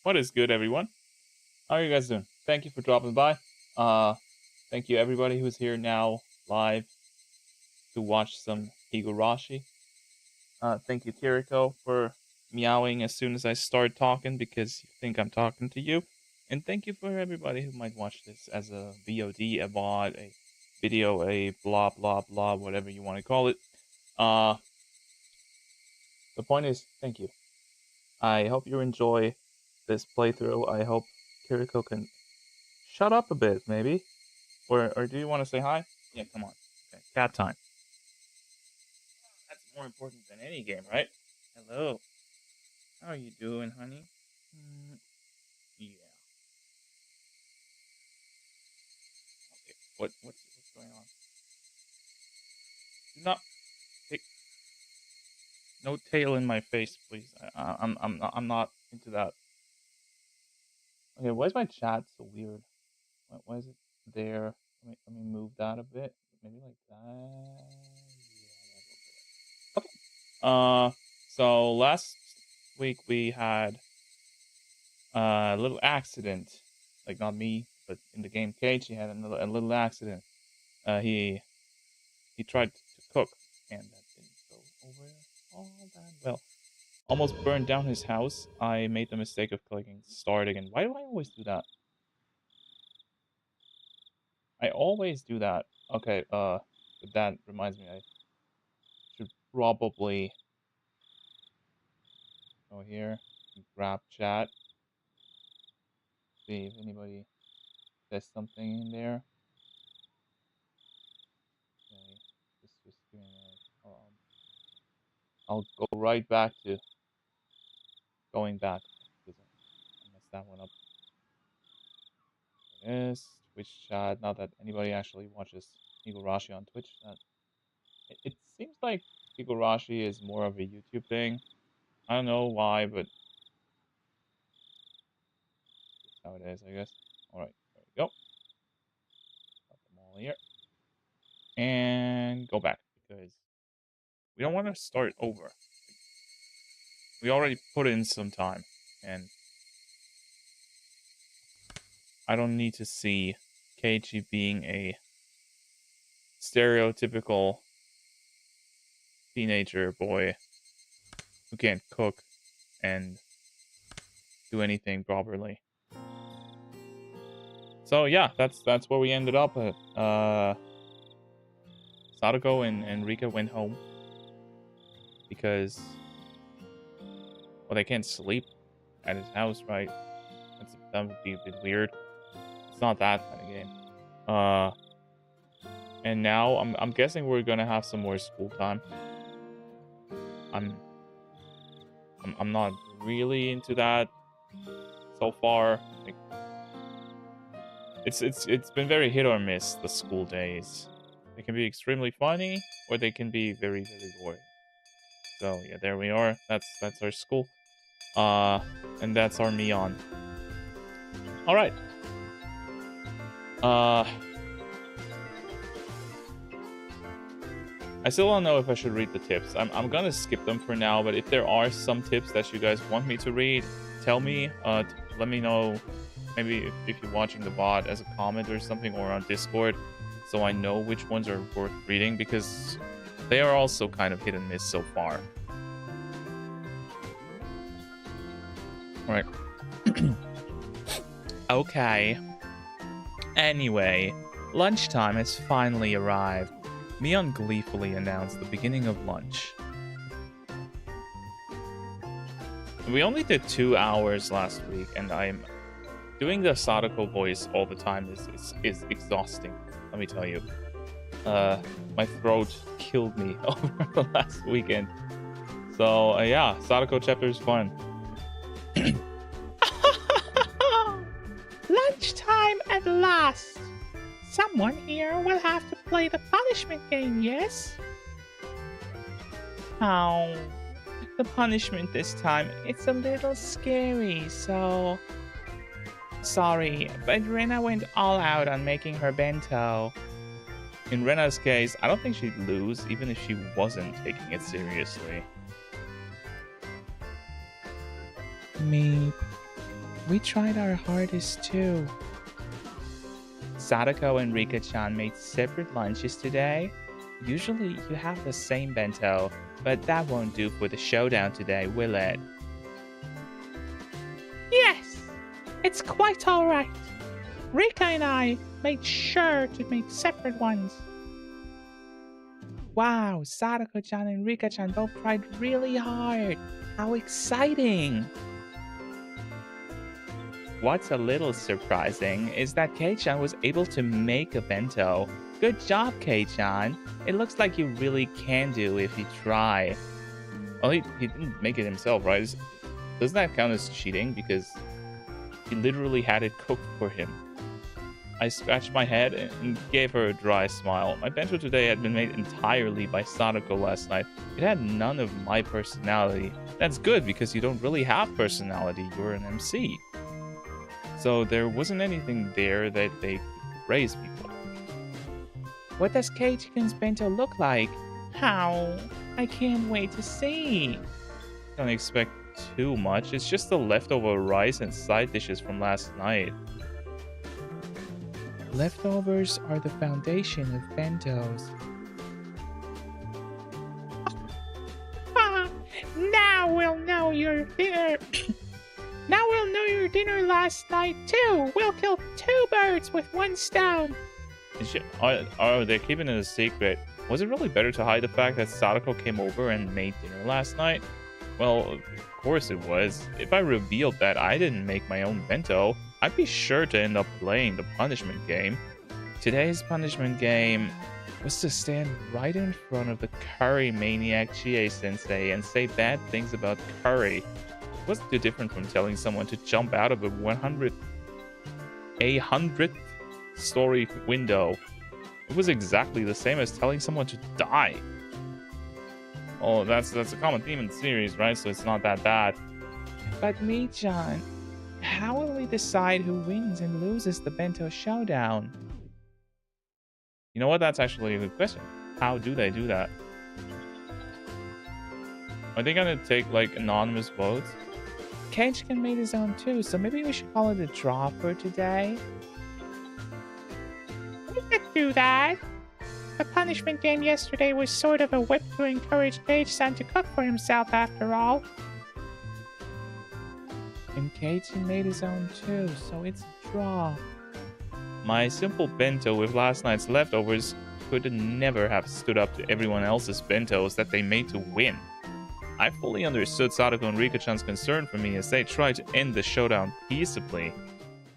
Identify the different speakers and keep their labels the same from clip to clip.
Speaker 1: What is good, everyone? How are you guys doing? Thank you for dropping by. Thank you everybody who's here now live to watch some Higurashi. Thank you, Kiriko, for meowing as soon as I start talking because you think I'm talking to you. And thank you for everybody who might watch this as a VOD, a VOD, a video, a blah blah blah, whatever you want to call it. Uh, the point is, thank you. I hope you enjoy this playthrough. I hope Kiriko can shut up a bit, maybe. Or do you want to say hi? Yeah, come on. Okay, cat time. That's more important than any game, right? Hello. How are you doing, honey? Yeah. Okay. What's going on? Do not take no tail in my face, please. I'm not into that. Okay, why is my chat so weird? Why is it there? Let me move that a bit. Maybe like that. Yeah, okay. So last week we had a little accident. Like not me, but in the game Keiichi had a little accident. He tried to cook and that didn't go over all that well. Almost burned down his house. I made the mistake of clicking start again. Why do I always do that? I always do that. Okay, but that reminds me I should probably go here and grab chat. See if anybody says something in there. Okay, just give me a minute. I'll go right back to going back because I messed that one up. Yes, Twitch chat. Not that anybody actually watches Higurashi on Twitch. It seems like Higurashi is more of a YouTube thing. I don't know why, but that's how it is, I guess. All right, there we go. Got them all here, and go back because we don't want to start over. We already put in some time, and I don't need to see Keiichi being a stereotypical teenager boy who can't cook and do anything properly. So yeah, that's where we ended up at. Sadako and Rika went home because well they can't sleep at his house, right? That would be a bit weird. It's not that kind of game. And now I'm guessing we're gonna have some more school time. I'm not really into that so far. Like, it's been very hit or miss, the school days. They can be extremely funny or they can be very boring. So yeah, there we are. That's our school. And that's our Mion. All right. I still don't know if I should read the tips. I'm gonna skip them for now, but if there are some tips that you guys want me to read, tell me. Let me know. Maybe if you're watching the bot as a comment or something, or on Discord, so I know which ones are worth reading, because they are also kind of hit and miss so far. All right. Okay. Anyway, lunchtime has finally arrived. Mion gleefully announced the beginning of lunch. We only did 2 hours last week, and I'm doing the Sadako voice all the time is exhausting. Let me tell you. My throat killed me over the last weekend. So yeah, Sadako chapter is fun.
Speaker 2: Lunchtime at last. Someone here will have to play the punishment game, yes? Oh, the punishment this time, it's a little scary, so... Sorry, but Rena went all out on making her bento.
Speaker 1: In Rena's case, I don't think she'd lose, even if she wasn't taking it seriously.
Speaker 2: Me. We tried our hardest too. Sadako and Rika-chan made separate lunches today. Usually you have the same bento, but that won't do for the showdown today, will it? Yes, it's quite alright. Rika and I made sure to make separate ones. Wow, Sadako-chan and Rika-chan both tried really hard. How exciting! What's a little surprising is that Kei-chan was able to make a bento. Good job, Kei-chan. It looks like you really can do if you try.
Speaker 1: Well, he didn't make it himself, right? Doesn't that count as cheating? Because he literally had it cooked for him. I scratched my head and gave her a dry smile. My bento today had been made entirely by Sadako last night. It had none of my personality. That's good because you don't really have personality. You're an MC. So there wasn't anything there that they could praise people.
Speaker 2: What does Keiichi's bento look like? How? I can't wait to see.
Speaker 1: Don't expect too much. It's just the leftover rice and side dishes from last night.
Speaker 2: Leftovers are the foundation of bentos. Now we'll know your dinner. Now we'll know your dinner last night too. We'll kill 2 birds with 1 stone.
Speaker 1: Are they keeping it a secret? Was it really better to hide the fact that Sadako came over and made dinner last night? Well, of course it was. If I revealed that I didn't make my own bento, I'd be sure to end up playing the punishment game. Today's punishment game was to stand right in front of the curry maniac Chie-sensei and say bad things about curry. It wasn't too different from telling someone to jump out of a 100th story window. It was exactly the same as telling someone to die. Oh, that's a common theme in the series, right? So it's not that bad.
Speaker 2: But me-chan, how will we decide who wins and loses the bento showdown?
Speaker 1: You know what? That's actually a good question. How do they do that? Are they gonna take like anonymous votes?
Speaker 2: Keiichi made his own too, so maybe we should call it a draw for today. We could do that. The punishment game yesterday was sort of a whip to encourage Keiichi-san to cook for himself after all. And Keiichi made his own too, so it's a draw.
Speaker 1: My simple bento with last night's leftovers could never have stood up to everyone else's bentos that they made to win. I fully understood Sadako and Rika-chan's concern for me as they tried to end the showdown peaceably.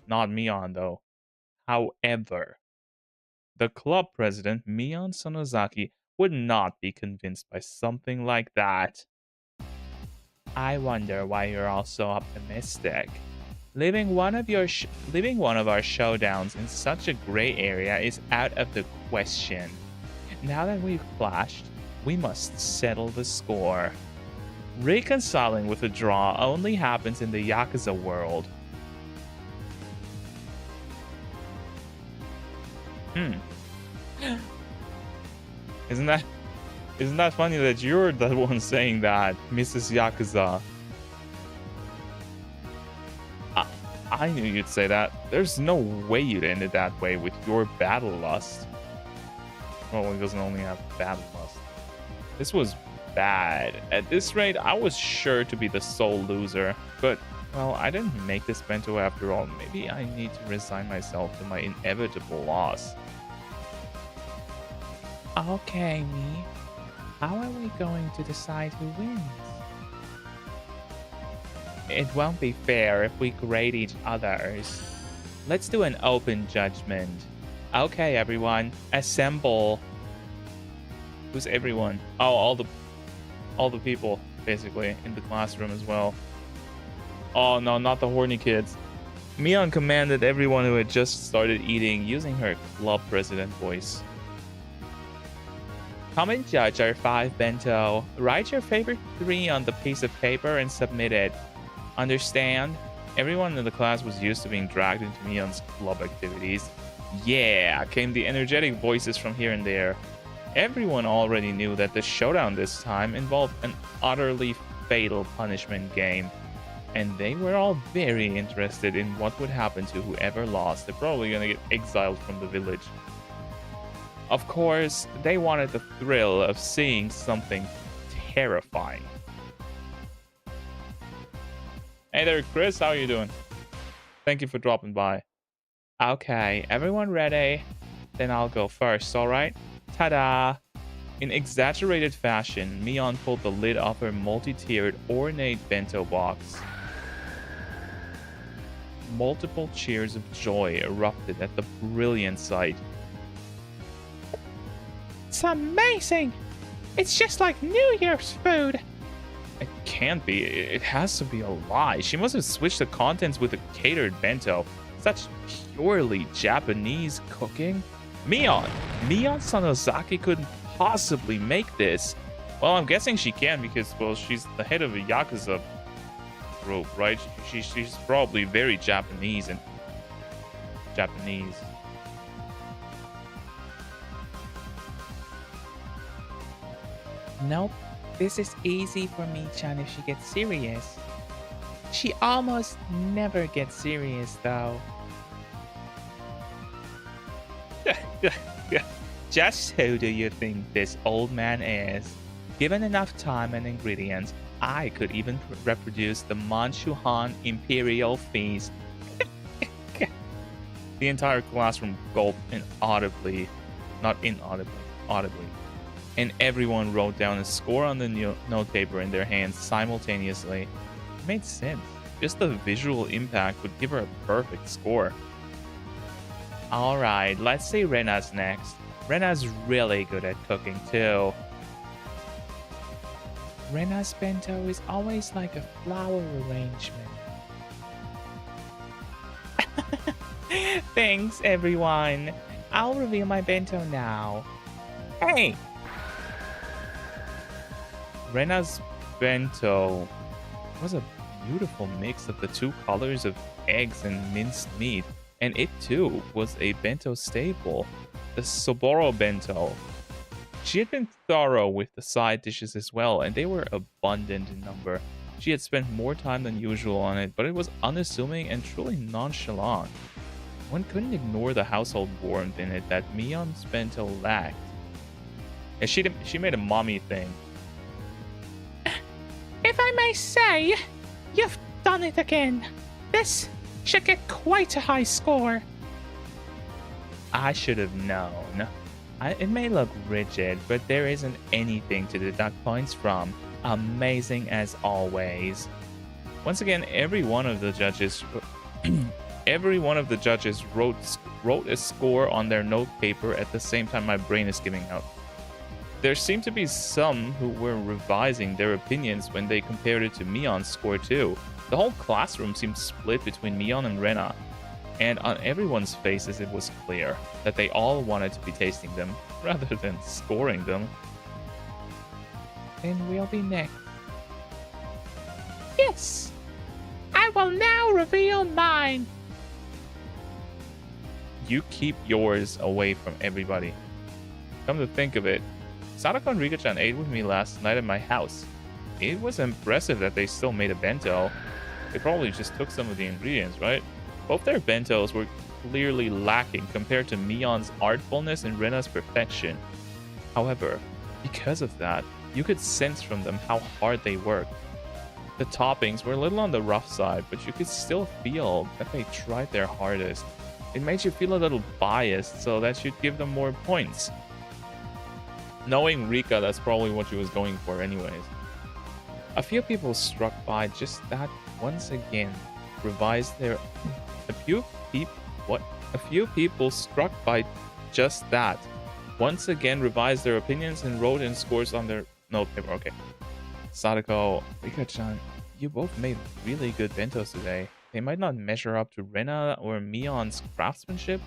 Speaker 1: Not Mion, though. However, the club president, Mion Sonozaki, would not be convinced by something like that.
Speaker 2: I wonder why you're all so optimistic. Leaving one of our showdowns in such a gray area is out of the question. Now that we've clashed, we must settle the score. Reconciling with a draw only happens in the Yakuza world.
Speaker 1: Isn't that funny that you're the one saying that, Mrs. Yakuza? I knew you'd say that. There's no way you'd end it that way with your battle lust. Well, he doesn't only have battle lust. This was bad. At this rate, I was sure to be the sole loser. But, well, I didn't make this bento after all. Maybe I need to resign myself to my inevitable loss.
Speaker 2: Okay, me. How are we going to decide who wins? It won't be fair if we grade each other's. Let's do an open judgment. Okay, everyone, assemble.
Speaker 1: Who's everyone? Oh, all the people, basically, in the classroom as well. Oh no, not the horny kids. Mion commanded everyone who had just started eating using her club president voice.
Speaker 2: Come and judge our 5 bento. Write your favorite 3 on the piece of paper and submit it. Understand?
Speaker 1: Everyone in the class was used to being dragged into Mion's club activities. Yeah, came the energetic voices from here and there. Everyone already knew that the showdown this time involved an utterly fatal punishment game.
Speaker 2: and they were all very interested in what would happen to whoever lost. They're probably gonna get exiled from the village. Of course, they wanted the thrill of seeing something terrifying. Hey there, Chris, how are you doing? Thank you for dropping by. Okay, everyone ready? Then I'll go first, alright? Ta-da! In exaggerated fashion, Mion pulled the lid off her multi-tiered, ornate bento box. Multiple cheers of joy erupted at the brilliant sight.
Speaker 3: It's amazing! It's just like New Year's food!
Speaker 2: It can't be. It has to be a lie. She must have switched the contents with a catered bento. Such purely Japanese cooking. Mion Sanozaki couldn't possibly make this. Well, I'm guessing she can because, well, she's the head of a Yakuza group, right? She's probably very Japanese.
Speaker 3: Nope. This is easy for Me-chan if she gets serious. She almost never gets serious, though.
Speaker 2: Just who do you think this old man is? Given enough time and ingredients, I could even reproduce the Manchuhan Imperial Feast. The entire classroom gulped inaudibly, not inaudibly, audibly. And everyone wrote down a score on the note paper in their hands simultaneously. It made sense. Just the visual impact would give her a perfect score. Alright, let's see Rena's next. Rena's really good at cooking too.
Speaker 3: Rena's bento is always like a flower arrangement.
Speaker 2: Thanks, everyone. I'll reveal my bento now. Hey! Rena's bento was a beautiful mix of the two colors of eggs and minced meat, and it too was a bento staple, the Soboro bento. She had been thorough with the side dishes as well, and they were abundant in number. She had spent more time than usual on it, but it was unassuming and truly nonchalant. One couldn't ignore the household warmth in it that Mion's bento lacked. And she made a mommy thing.
Speaker 3: If I may say, you've done it again. This should get quite a high score.
Speaker 2: I should have known. It may look rigid, but there isn't anything to deduct points from. Amazing as always. Once again, every one of the judges wrote a score on their note paper at the same time my brain is giving out. There seemed to be some who were revising their opinions when they compared it to Mion's score too. The whole classroom seemed split between Mion and Rena, and on everyone's faces it was clear that they all wanted to be tasting them rather than scoring them.
Speaker 3: Then we'll be next. Yes! I will now reveal mine!
Speaker 2: You keep yours away from everybody. Come to think of it, Sadako and Rika-chan ate with me last night at my house. It was impressive that they still made a bento. They probably just took some of the ingredients, right? Both their bentos were clearly lacking compared to Mion's artfulness and Rena's perfection. However, because of that, you could sense from them how hard they worked. The toppings were a little on the rough side, but you could still feel that they tried their hardest. It made you feel a little biased, so that you'd give them more points. Knowing Rika, that's probably what she was going for anyways. A few people struck by just that once again revised their... A few people struck by just that once again revised their opinions and wrote in scores on their note paper. Okay. Sadako, Rika-chan, you both made really good bentos today. They might not measure up to Rena or Mion's craftsmanship,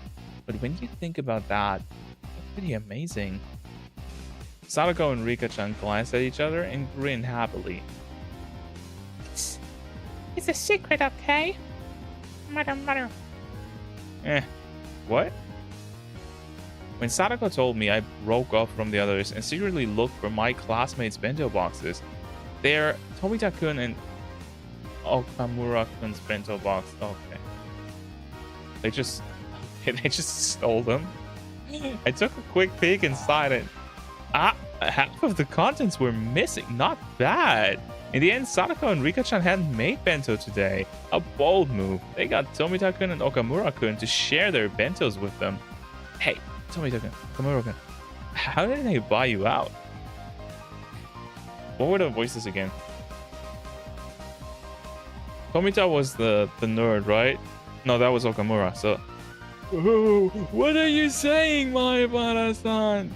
Speaker 2: but when you think about that, they're pretty amazing. Sadako and Rika-chan glanced at each other and grinned happily.
Speaker 3: It's a secret, okay? Mother.
Speaker 2: What? When Sadako told me, I broke off from the others and secretly looked for my classmates' bento boxes. There, Tomita-kun and... Okamura-kun's bento box. Okay. They just stole them. I took a quick peek inside it. Half of the contents were missing. Not bad. In the end, Sadako and Rika-chan hadn't made bento today. A bold move. They got Tomita-kun and Okamura-kun to share their bentos with them. Hey, Tomita-kun, Okamura-kun, how did they buy you out? What were the voices again? Tomita was the nerd, right? No, that was Okamura, so... Oh, what are you saying, Maibara-san?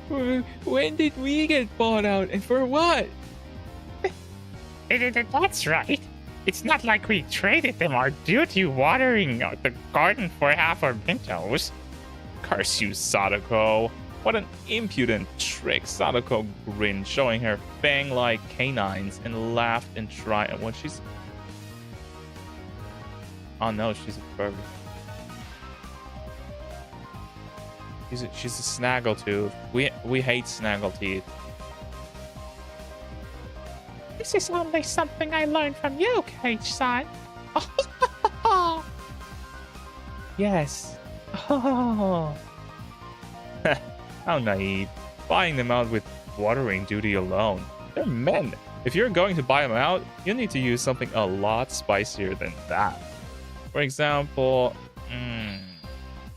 Speaker 2: When did we get bought out, and for what?
Speaker 3: That's right. It's not like we traded them our duty watering the garden for half our bentos.
Speaker 2: Curse you, Sadako. What an impudent trick. Sadako grinned, showing her fang-like canines, and laughed and tried when she's... Oh no, she's a furry. She's a snaggletooth. We hate snaggleteeth.
Speaker 3: This is only something I learned from you, Keiichi-san.
Speaker 2: Yes. Oh. How naive. Buying them out with watering duty alone. They're men. If you're going to buy them out, you need to use something a lot spicier than that. For example,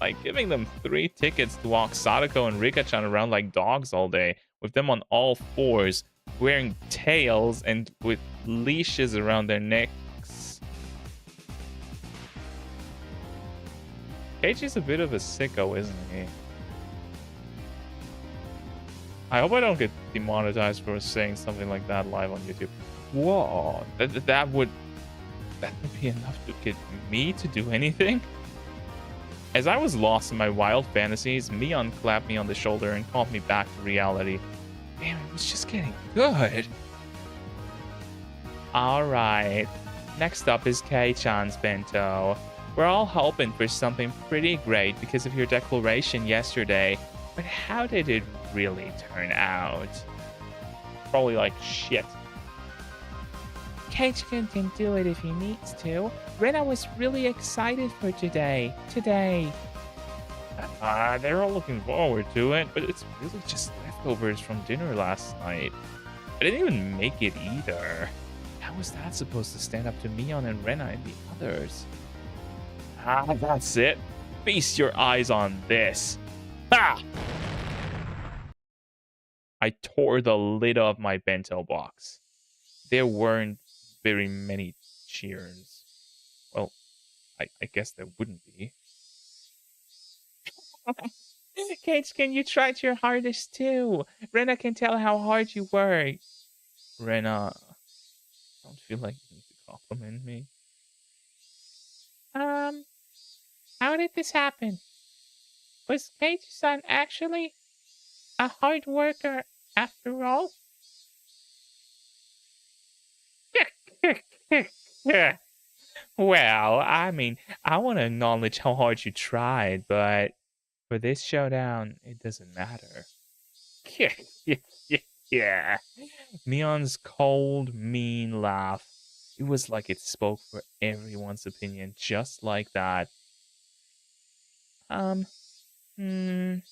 Speaker 2: like giving them 3 tickets to walk Sadako and Rika-chan around like dogs all day, with them on all fours, wearing tails and with leashes around their necks. Keiichi's a bit of a sicko, isn't he? I hope I don't get demonetized for saying something like that live on YouTube. Whoa, that would be enough to get me to do anything? As I was lost in my wild fantasies, Mion clapped me on the shoulder and called me back to reality. Damn, it was just getting good. Alright, next up is Kei-chan's bento. We're all hoping for something pretty great because of your declaration yesterday, but how did it really turn out? Probably like shit.
Speaker 3: Keiichi-kun can do it if he needs to. Rena was really excited for today.
Speaker 2: They're all looking forward to it, but it's really just leftovers from dinner last night. I didn't even make it either. How was that supposed to stand up to Mion and Rena and the others? That's it. Feast your eyes on this. Ha! I tore the lid off my bento box. There weren't very many cheers. Well, I guess there wouldn't be.
Speaker 3: Keiichi-kun, you tried your hardest too. Rena can tell how hard you work.
Speaker 2: Rena, I don't feel like you need to compliment me.
Speaker 3: How did this happen? Was Keiichi-san actually a hard worker after all?
Speaker 2: Well, I mean, I want to acknowledge how hard you tried, but for this showdown, it doesn't matter. Yeah. Mion's cold, mean laugh. It was like it spoke for everyone's opinion, just like that.
Speaker 3: Keiichi-kun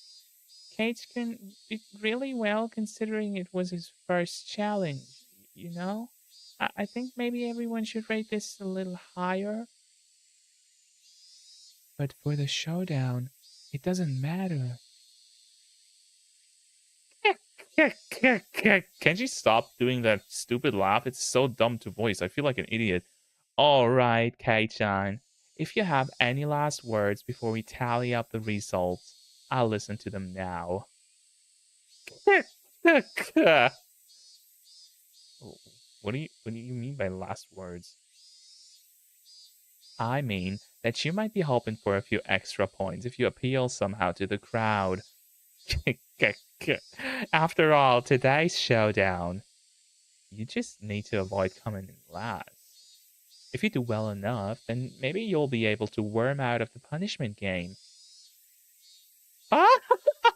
Speaker 3: did really well considering it was his first challenge, you know? I think maybe everyone should rate this a little higher.
Speaker 2: But for the showdown, it doesn't matter. Can't you stop doing that stupid laugh? It's so dumb to voice. I feel like an idiot. All right, Kei-chan. If you have any last words before we tally up the results, I'll listen to them now. What do you mean by last words? I mean that you might be hoping for a few extra points if you appeal somehow to the crowd. After all, today's showdown, you just need to avoid coming in last. If you do well enough, then maybe you'll be able to worm out of the punishment game.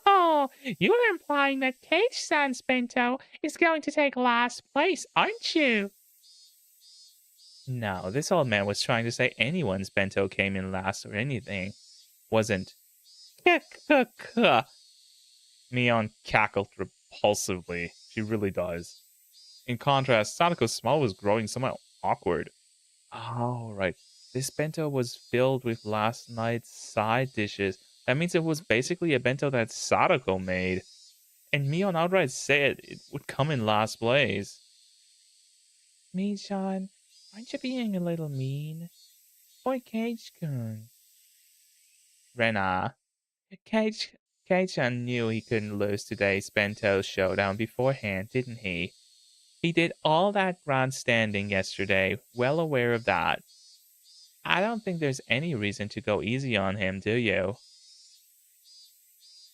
Speaker 3: Oh, you're implying that Keiichi-san's bento is going to take last place, aren't you?
Speaker 2: No, this old man was trying to say anyone's bento came in last or anything. Wasn't. Mion cackled repulsively. She really does. In contrast, Sadako's smile was growing somewhat awkward. Oh, right. This bento was filled with last night's side dishes. That means it was basically a bento that Sadako made. And Mion outright said it would come in last place.
Speaker 3: Michan, aren't you being a little mean? Poor Keiichi-kun.
Speaker 2: Rena. Keiichi knew he couldn't lose today's bento showdown beforehand, didn't he? He did all that grandstanding yesterday, well aware of that. I don't think there's any reason to go easy on him, do you?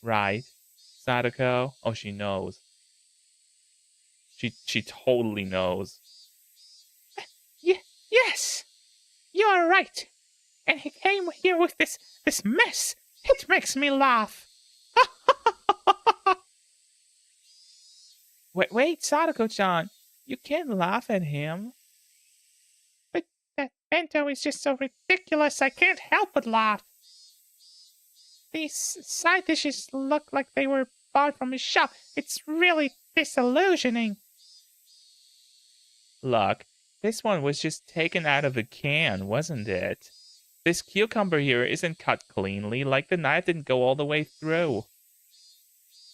Speaker 2: Right. Sadako? Oh, she knows. She totally knows.
Speaker 3: Yes! You are right! And he came here with this mess! It makes me laugh!
Speaker 2: Wait, Sadako-chan! You can't laugh at him.
Speaker 3: But that bento is just so ridiculous, I can't help but laugh! These side dishes look like they were bought from his shop. It's really disillusioning.
Speaker 2: Look, this one was just taken out of a can, wasn't it? This cucumber here isn't cut cleanly, like the knife didn't go all the way through.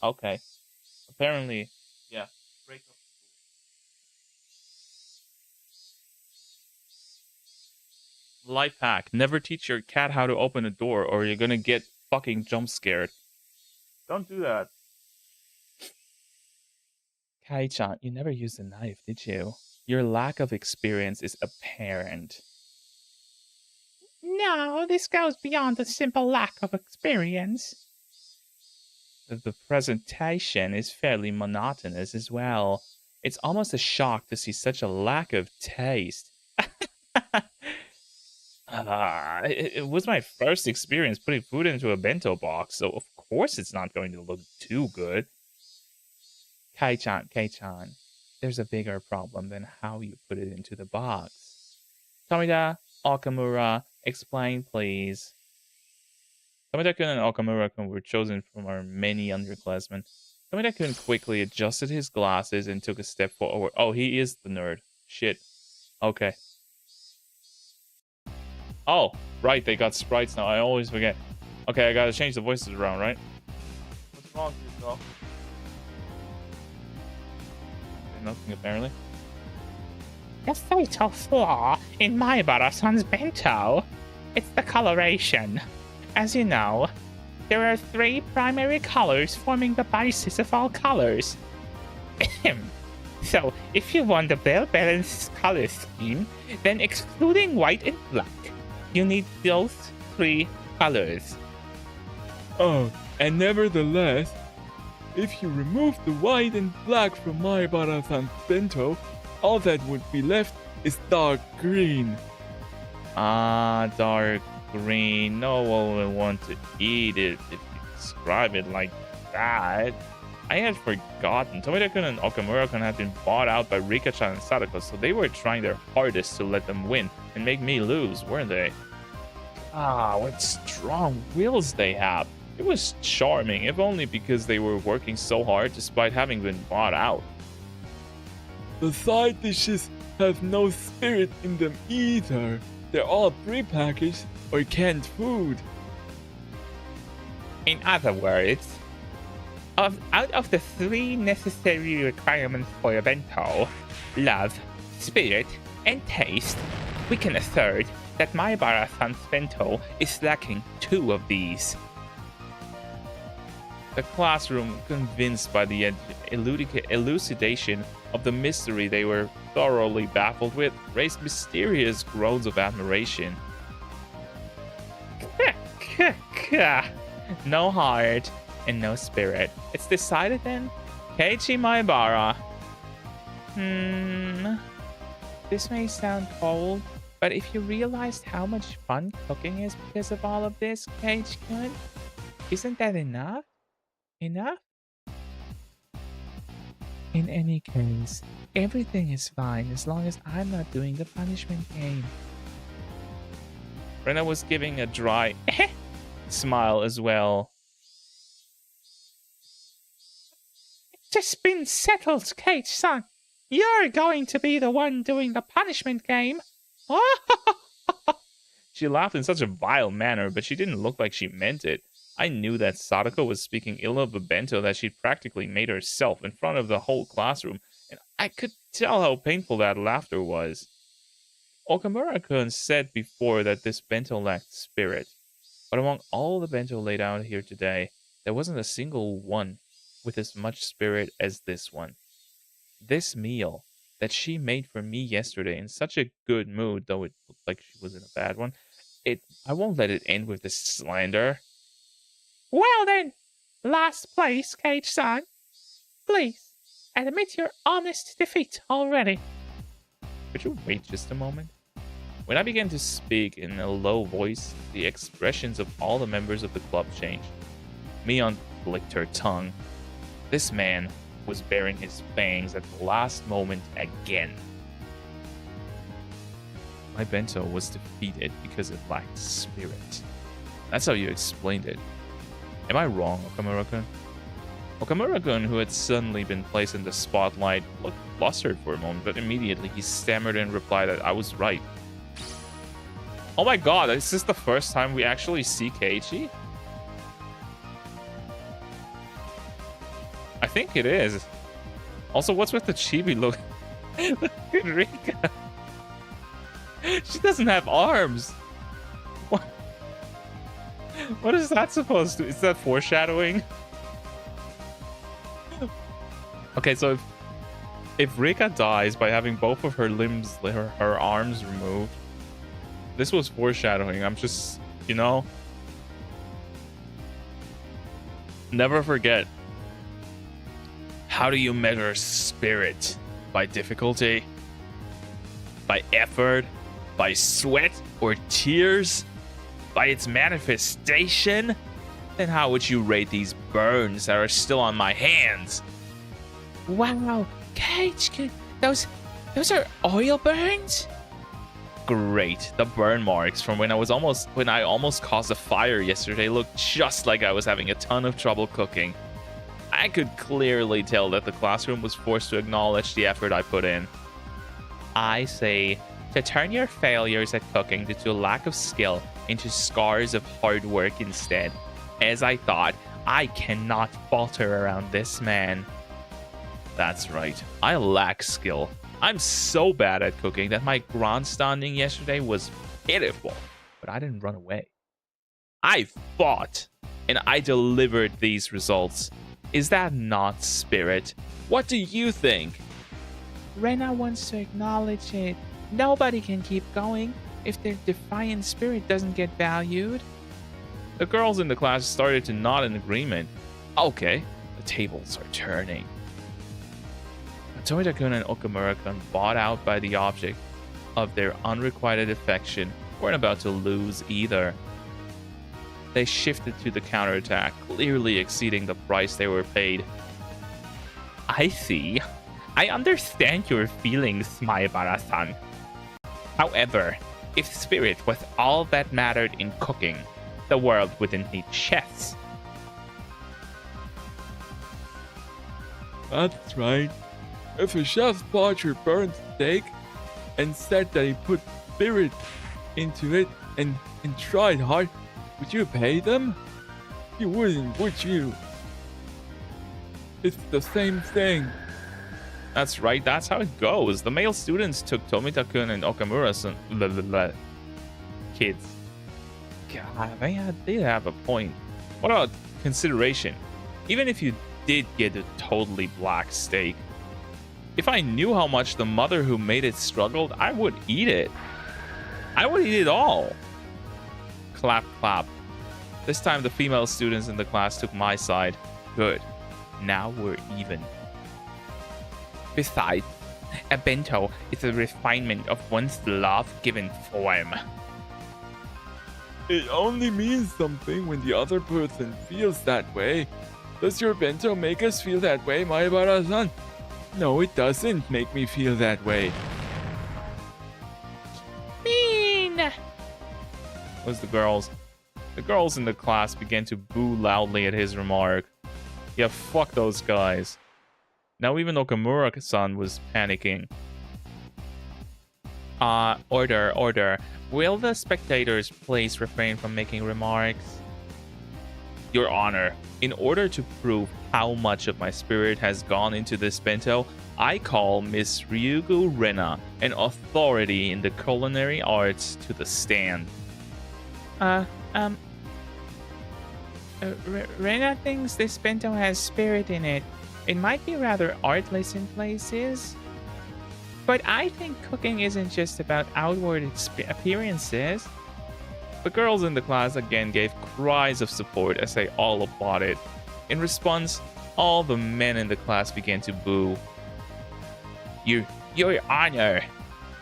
Speaker 2: Okay. Apparently, yeah. Break up. Life hack. Never teach your cat how to open a door or you're gonna get fucking jump scared. Don't do that. Kai-chan, you never used a knife, did you? Your lack of experience is apparent.
Speaker 3: No, this goes beyond the simple lack of experience.
Speaker 2: The presentation is fairly monotonous as well. It's almost a shock to see such a lack of taste. It was my first experience putting food into a bento box, so of course it's not going to look too good. Kei-chan, there's a bigger problem than how you put it into the box. Tomita, Okamura, explain please. Tomita-kun and Okamura-kun were chosen from our many underclassmen. Tomita-kun quickly adjusted his glasses and took a step forward. Oh, he is the nerd. Shit. Okay. Oh, right, they got sprites now. I always forget. Okay, I gotta change the voices around, right? What's wrong with yourself? Nothing, apparently.
Speaker 3: The fatal flaw in Maibara-san's bento. It's the coloration. As you know, there are 3 primary colors forming the basis of all colors. So, if you want a well-balanced color scheme, then excluding white and black, you need those 3 colors.
Speaker 1: Oh, and nevertheless, if you remove the white and black from Maibara-san's bento, all that would be left is dark green.
Speaker 2: Ah, dark green. No one will want to eat it if you describe it like that. I had forgotten. Tomita-kun and Okamura-kun had been bought out by Rika-chan and Sadako, so they were trying their hardest to let them win and make me lose, weren't they? Ah, what strong wills they have. It was charming, if only because they were working so hard despite having been bought out.
Speaker 1: The side dishes have no spirit in them either. They're all prepackaged or canned food.
Speaker 3: In other words, out of the 3 necessary requirements for a bento, love, spirit, and taste, we can assert that Maibara-san's bento is lacking 2 of these.
Speaker 2: The classroom, convinced by the elucidation of the mystery they were thoroughly baffled with, raised mysterious groans of admiration. No heart and no spirit. It's decided then? Keiichi Maibara.
Speaker 3: This may sound cold, but if you realized how much fun cooking is because of all of this, Keiichi-kun, isn't that enough? Enough?
Speaker 2: In any case, everything is fine as long as I'm not doing the punishment game.
Speaker 3: Rena was giving a dry smile as well. It's been settled, Keiichi-san. You're going to be the one doing the punishment game.
Speaker 2: She laughed in such a vile manner, but she didn't look like she meant it. I knew that Sadako was speaking ill of a bento that she'd practically made herself in front of the whole classroom, and I could tell how painful that laughter was. Okamura-kun said before that this bento lacked spirit, but among all the bento laid out here today, there wasn't a single one with as much spirit as this one. This meal that she made for me yesterday in such a good mood, though it looked like she was in a bad one, I won't let it end with this slander.
Speaker 3: Well then, last place, Keiichi-san. Please, admit your honest defeat already.
Speaker 2: Could you wait just a moment? When I began to speak in a low voice, the expressions of all the members of the club changed. Mion licked her tongue. This man was baring his fangs at the last moment again. My bento was defeated because it lacked spirit. That's how you explained it. Am I wrong, Okamura-kun? Okamura-kun, who had suddenly been placed in the spotlight, looked flustered for a moment, but immediately he stammered and replied that I was right. Oh my god, is this the first time we actually see Keiichi? I think it is. Also, what's with the chibi look? Look at Rika. She doesn't have arms. What is that supposed to? Is that foreshadowing? Okay, so if Rika dies by having both of her limbs, her arms removed, this was foreshadowing. I'm just, you know, never forget. How do you measure spirit? By difficulty? By effort? By sweat or tears? By its manifestation? Then how would you rate these burns that are still on my hands?
Speaker 3: Wow, Keiichi, those are oil burns?
Speaker 2: Great. The burn marks from when I almost caused a fire yesterday looked just like I was having a ton of trouble cooking. I could clearly tell that the classroom was forced to acknowledge the effort I put in. I say to turn your failures at cooking due to a lack of skill into scars of hard work instead. As I thought, I cannot falter around this man. That's right, I lack skill. I'm so bad at cooking that my grandstanding yesterday was pitiful, but I didn't run away. I fought, and I delivered these results. Is that not spirit? What do you think?
Speaker 3: Rena wants to acknowledge it. Nobody can keep going if their defiant spirit doesn't get valued.
Speaker 2: The girls in the class started to nod in agreement. Okay, the tables are turning. Tomita-kun and Okamura-kun, bought out by the object of their unrequited affection, weren't about to lose either. They shifted to the counterattack, clearly exceeding the price they were paid.
Speaker 3: I see. I understand your feelings, Maebara-san. However, if spirit was all that mattered in cooking, the world wouldn't need chefs.
Speaker 4: That's right. If a chef bought your burnt steak and said that he put spirit into it and tried hard, would you pay them? You wouldn't, would you? It's the same thing.
Speaker 2: That's right, that's how it goes. The male students took Tomita-kun and Okamura-san kids. God, they did have a point. What about consideration? Even if you did get a totally black steak, if I knew how much the mother who made it struggled, I would eat it. I would eat it all. Clap, clap. This time the female students in the class took my side. Good. Now we're even.
Speaker 3: Besides, a bento is a refinement of one's love given form.
Speaker 4: It only means something when the other person feels that way. Does your bento make us feel that way, Maebara-san? No, it doesn't make me feel that way.
Speaker 3: Mean!
Speaker 2: Was the girls. The girls in the class began to boo loudly at his remark. Yeah, fuck those guys. Now even Okamura-san was panicking. Order. Will the spectators please refrain from making remarks? Your Honor, in order to prove how much of my spirit has gone into this bento, I call Miss Ryugu Rena, an authority in the culinary arts, to the stand.
Speaker 3: Rena thinks this bento has spirit in it. It might be rather artless in places. But I think cooking isn't just about outward appearances.
Speaker 2: The girls in the class again gave cries of support as they all applauded. In response, all the men in the class began to boo.
Speaker 3: Your Honor,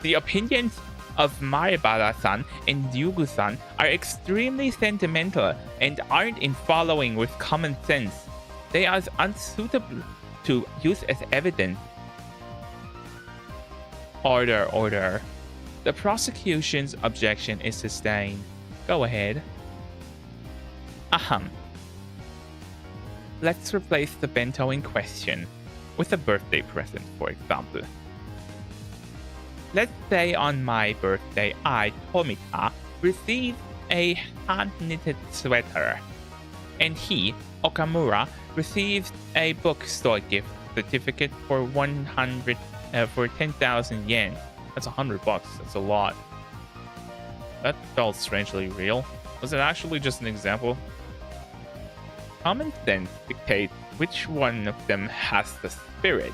Speaker 3: the opinions of Maribara-san and Yugu-san are extremely sentimental and aren't in following with common sense. They are unsuitable to use as evidence.
Speaker 2: Order. The prosecution's objection is sustained. Go ahead.
Speaker 3: Let's replace the bento in question with a birthday present, for example. Let's say on my birthday, I, Tomita, received a hand-knitted sweater. And he, Okamura, received a bookstore gift certificate for 10,000 yen.
Speaker 2: That's $100. That's a lot. That felt strangely real. Was it actually just an example?
Speaker 3: Common sense dictates which one of them has the spirit.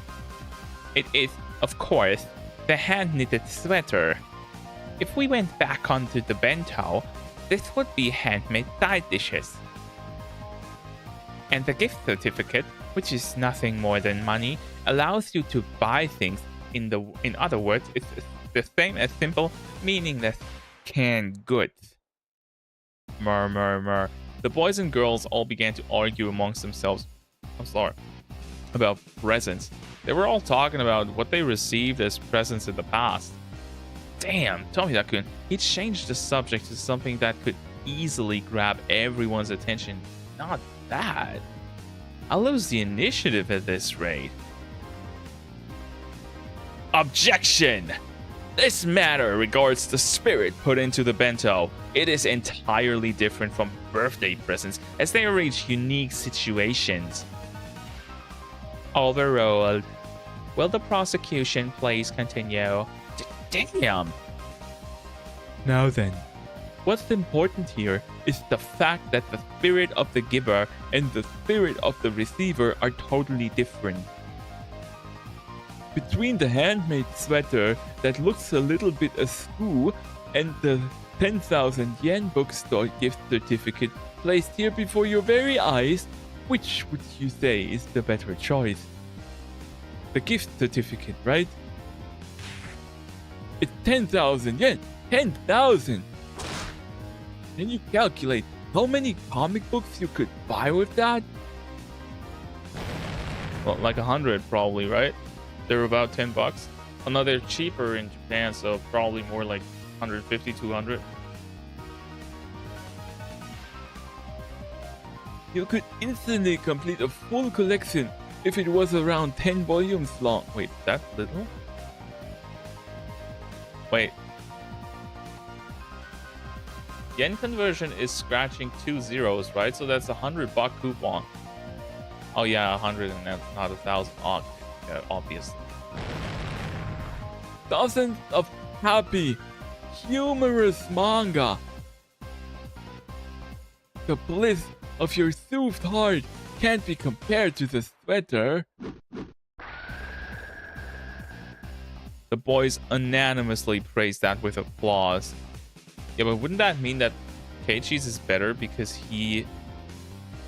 Speaker 3: It is, of course, the hand-knitted sweater. If we went back onto the bento, this would be handmade side dishes. And the gift certificate, which is nothing more than money, allows you to buy things. In other words, it's the same as simple, meaningless canned goods.
Speaker 2: Murmur. The boys and girls all began to argue amongst themselves. About presents. They were all talking about what they received as presents in the past. Damn, Tomita-kun, he changed the subject to something that could easily grab everyone's attention. Not bad. I'll lose the initiative at this rate. Objection! This matter regards the spirit put into the bento. It is entirely different from birthday presents, as they arrange unique situations.
Speaker 3: Overruled. Will the prosecution please continue?
Speaker 2: Damn!
Speaker 4: Now then,
Speaker 2: What's important here is the fact that the spirit of the giver and the spirit of the receiver are totally different.
Speaker 4: between the handmade sweater that looks a little bit askew and the 10,000 yen bookstore gift certificate placed here before your very eyes, which would you say is the better choice? The gift certificate, right? It's 10,000 yen! 10,000! Can you calculate how many comic books you could buy with that?
Speaker 2: Well, like 100 probably, right? They're about $10. Oh no, they're cheaper in Japan, so probably more like 150, 200.
Speaker 4: You could instantly complete a full collection if it was around 10 volumes long.
Speaker 2: Wait, that little? Wait. Yen conversion is scratching 2 zeros, right? So that's $100 coupon. Oh yeah, 100 and that's not 1,000. Oh, yeah, obviously.
Speaker 4: Dozens of happy, humorous manga. The bliss of your soothed heart can't be compared to the sweater.
Speaker 2: The boys unanimously praised that with applause. Yeah, but wouldn't that mean that Keiichi's is better because he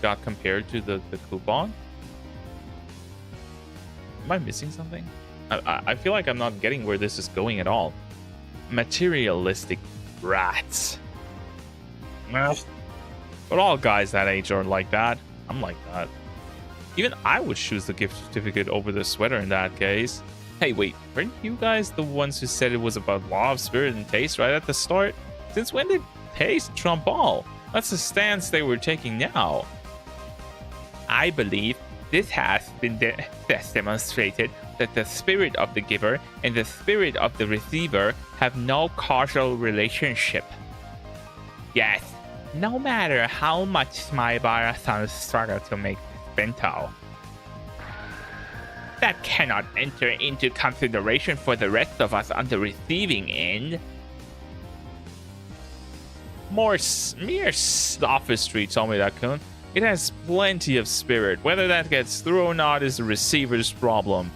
Speaker 2: got compared to the coupon? Am I missing something? I feel like I'm not getting where this is going at all. Materialistic rats. But all guys that age are like that. I'm like that. Even I would choose the gift certificate over the sweater in that case. Hey, wait, weren't you guys the ones who said it was about love, spirit, and taste right at the start? Since when did taste trump all? That's the stance they were taking now.
Speaker 3: I believe this has been thus demonstrated that the spirit of the giver and the spirit of the receiver have no causal relationship. Yes, no matter how much Maibara-san struggle to make this bento, that cannot enter into consideration for the rest of us on the receiving end.
Speaker 2: Mere sophistry, Tomita-kun. It has plenty of spirit. Whether that gets through or not is the receiver's problem.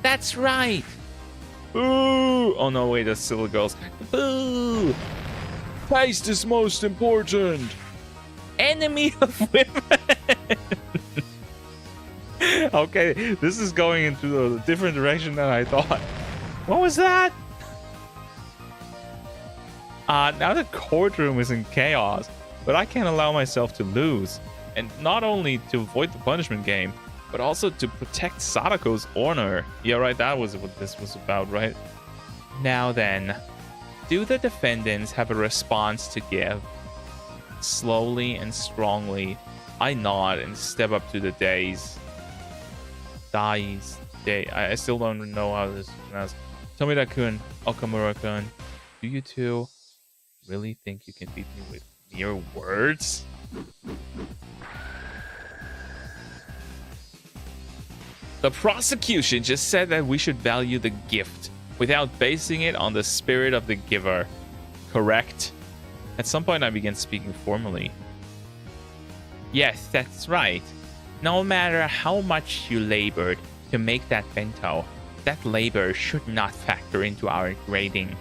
Speaker 3: That's right.
Speaker 2: Boo! Oh no, wait, that's silly girls. Boo!
Speaker 4: Taste is most important.
Speaker 3: Enemy of women.
Speaker 2: Okay, this is going into a different direction than I thought. What was that? Now the courtroom is in chaos, but I can't allow myself to lose. And not only to avoid the punishment game, but also to protect Sadako's honor. Yeah, right, that was what this was about, right?
Speaker 3: Now then, do the defendants have a response to give?
Speaker 2: Slowly and strongly, I nod and step up to the dais. I still don't know how this is pronounced. Tomita-kun, Okamura-kun, do you two really think you can beat me with mere words? The prosecution just said that we should value the gift without basing it on the spirit of the giver. Correct? At some point I began speaking formally.
Speaker 3: Yes, that's right. No matter how much you labored to make that bento, that labor should not factor into our grading.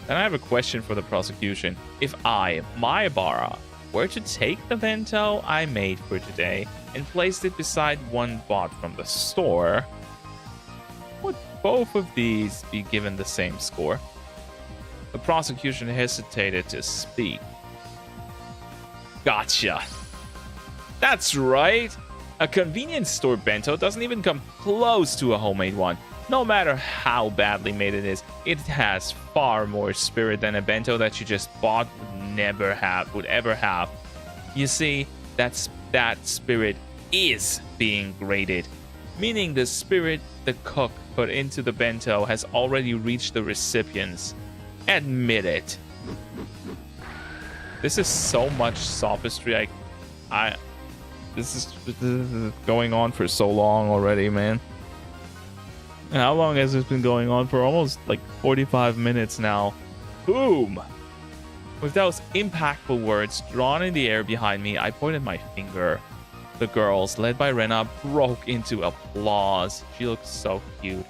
Speaker 2: Then I have a question for the prosecution. If I, Maibara, were to take the bento I made for today and placed it beside one bought from the store, would both of these be given the same score? The prosecution hesitated to speak. Gotcha. That's right. A convenience store bento doesn't even come close to a homemade one. No matter how badly made it is, it has far more spirit than a bento that you just bought would ever have. You see, that spirit is being graded, meaning the spirit the cook put into the bento has already reached the recipients. Admit it. This is so much sophistry. This is going on for so long already, man. And how long has this been going on? For almost like 45 minutes now. Boom! With those impactful words drawn in the air behind me, I pointed my finger. The girls, led by Rena, broke into applause. She looked so cute.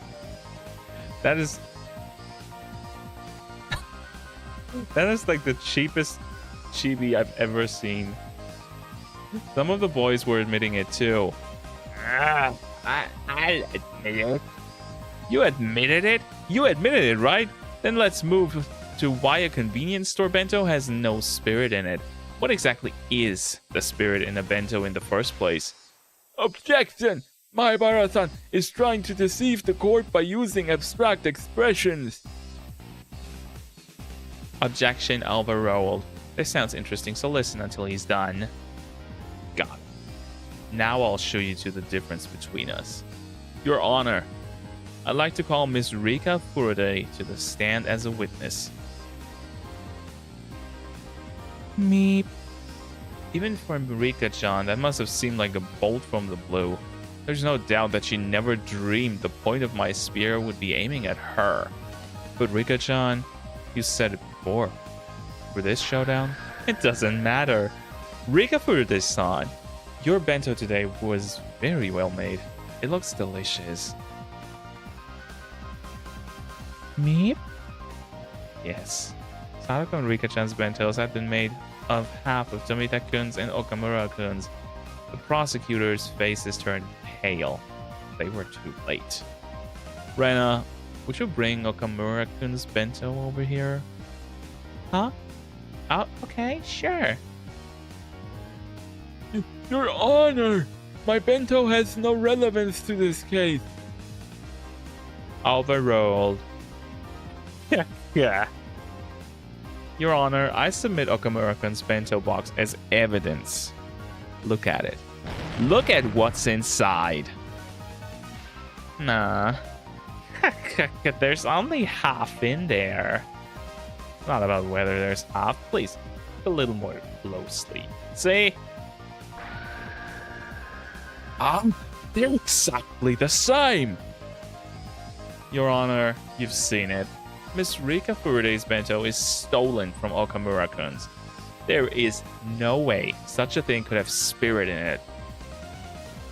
Speaker 2: That is like the cheapest chibi I've ever seen. Some of the boys were admitting it too.
Speaker 3: I'll admit it.
Speaker 2: You admitted it? You admitted it, right? Then let's move to why a convenience store bento has no spirit in it. What exactly is the spirit in a bento in the first place?
Speaker 4: Objection! Maibara-san is trying to deceive the court by using abstract expressions.
Speaker 2: Objection overruled. This sounds interesting, so listen until he's done. Got it. Now I'll show you the difference between us. Your Honor, I'd like to call Miss Rika Furude to the stand as a witness.
Speaker 3: Meep.
Speaker 2: Even for Rika-chan, that must have seemed like a bolt from the blue. There's no doubt that she never dreamed the point of my spear would be aiming at her. But Rika-chan, you said it before. For this showdown, it doesn't matter. Rika Furude-san, your bento today was very well made. It looks delicious.
Speaker 3: Meep.
Speaker 2: Yes. Sadako and Rika-chan's bentos had been made of half of Tomita-kun's and Okamura-kun's. The prosecutor's faces turned pale. They were too late. Rena, would you bring Okamura-kun's bento over here?
Speaker 3: Huh? Oh, okay, sure.
Speaker 4: Your Honor, My bento has no relevance to this case.
Speaker 2: Overruled. Yeah. Your Honor, I submit Okamura-kun's bento box as evidence. Look at it. Look at what's inside. Nah. There's only half in there. It's not about whether there's half. Please, look a little more closely. See?
Speaker 4: They're exactly the same.
Speaker 2: Your Honor, you've seen it. Miss Rika Furude's bento is stolen from Okamura-kun's. There is no way such a thing could have spirit in it.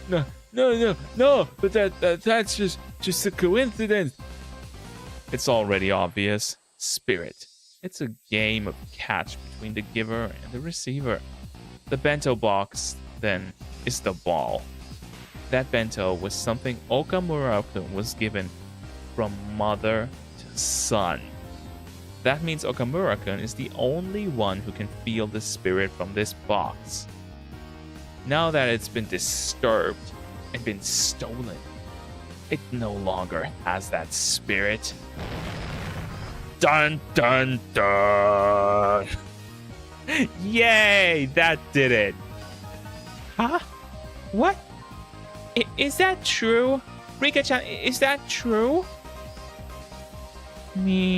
Speaker 4: No. But that's just a coincidence.
Speaker 2: It's already obvious. Spirit. It's a game of catch between the giver and the receiver. The bento box, then, is the ball. That bento was something Okamura-kun was given from mother to son. That means Okamura-kun is the only one who can feel the spirit from this box. Now that it's been disturbed and been stolen, it no longer has that spirit. Dun dun dun! Yay! That did it! Huh? What? Is that true? Rika-chan, is that true? Nipa.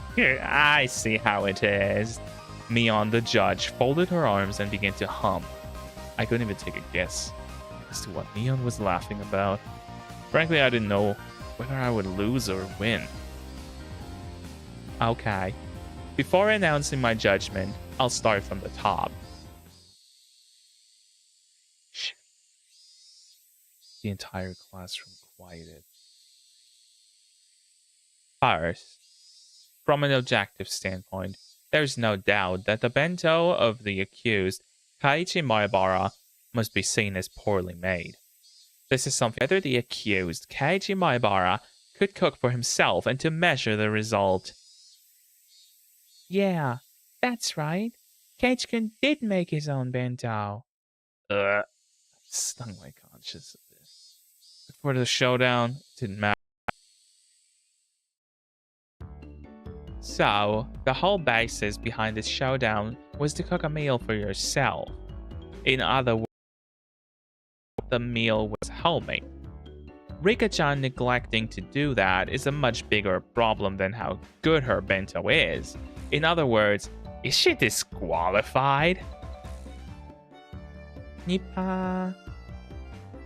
Speaker 2: I see how it is. Mion, the judge, folded her arms and began to hum. I couldn't even take a guess as to what Mion was laughing about. Frankly, I didn't know whether I would lose or win. Okay. Before announcing my judgment, I'll start from the top. Shit. The entire classroom quieted. First, from an objective standpoint, there's no doubt that the bento of the accused, Keiichi Maebara, must be seen as poorly made. This is something whether the accused, Keiichi Maebara, could cook for himself and to measure the result. Yeah, that's right. Keiichi-kun did make his own bento. Stung my conscience of this. Before the showdown, it didn't matter. So, the whole basis behind this showdown was to cook a meal for yourself. In other words, the meal was homemade. Rika-chan neglecting to do that is a much bigger problem than how good her bento is. In other words, is she disqualified? Nipa.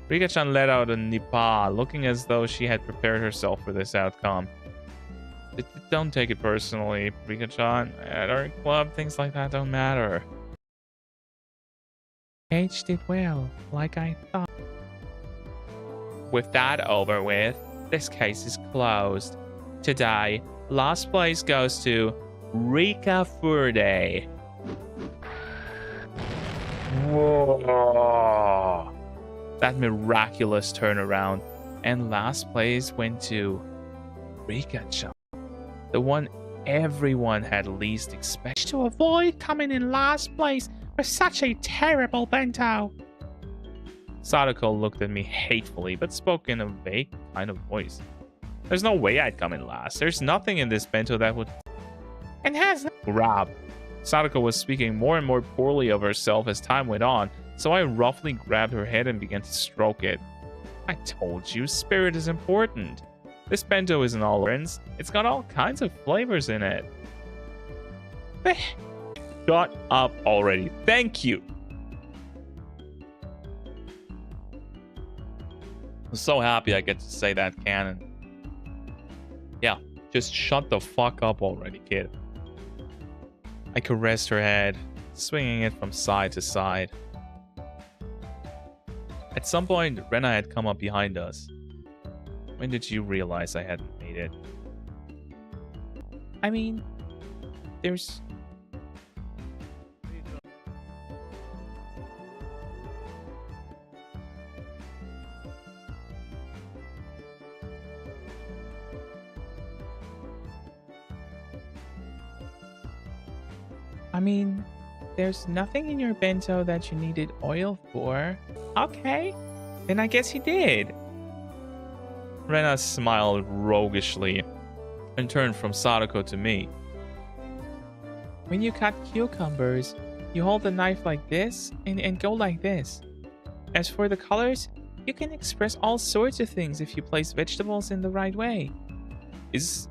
Speaker 2: Rika-chan let out a nipa, looking as though she had prepared herself for this outcome. Don't take it personally, Rika-chan. At our club, things like that don't matter. Keiichi did well, like I thought. With that over with, this case is closed. Today, last place goes to Rika Furude. Whoa! That miraculous turnaround. And last place went to Rika-chan. The one everyone had least expected. To avoid coming in last place with such a terrible bento. Sadako looked at me hatefully, but spoke in a vague kind of voice. There's no way I'd come in last. There's nothing in this bento that would... And has... Grab. Sadako was speaking more and more poorly of herself as time went on, so I roughly grabbed her head and began to stroke it. I told you, spirit is important. This bento isn't all orange. It's got all kinds of flavors in it. Shut up already. Thank you. I'm so happy I get to say that canon. Yeah, just shut the fuck up already, kid. I caressed her head, swinging it from side to side. At some point, Rena had come up behind us. When did you realize I hadn't made it? I mean, there's... I mean, there's nothing in your bento that you needed oil for. Okay, then I guess you did.
Speaker 1: Rena smiled roguishly and turned from Sadako to me.
Speaker 2: When you cut cucumbers, you hold the knife like this and go like this. As for the colors, you can express all sorts of things if you place vegetables in the right way.
Speaker 1: Is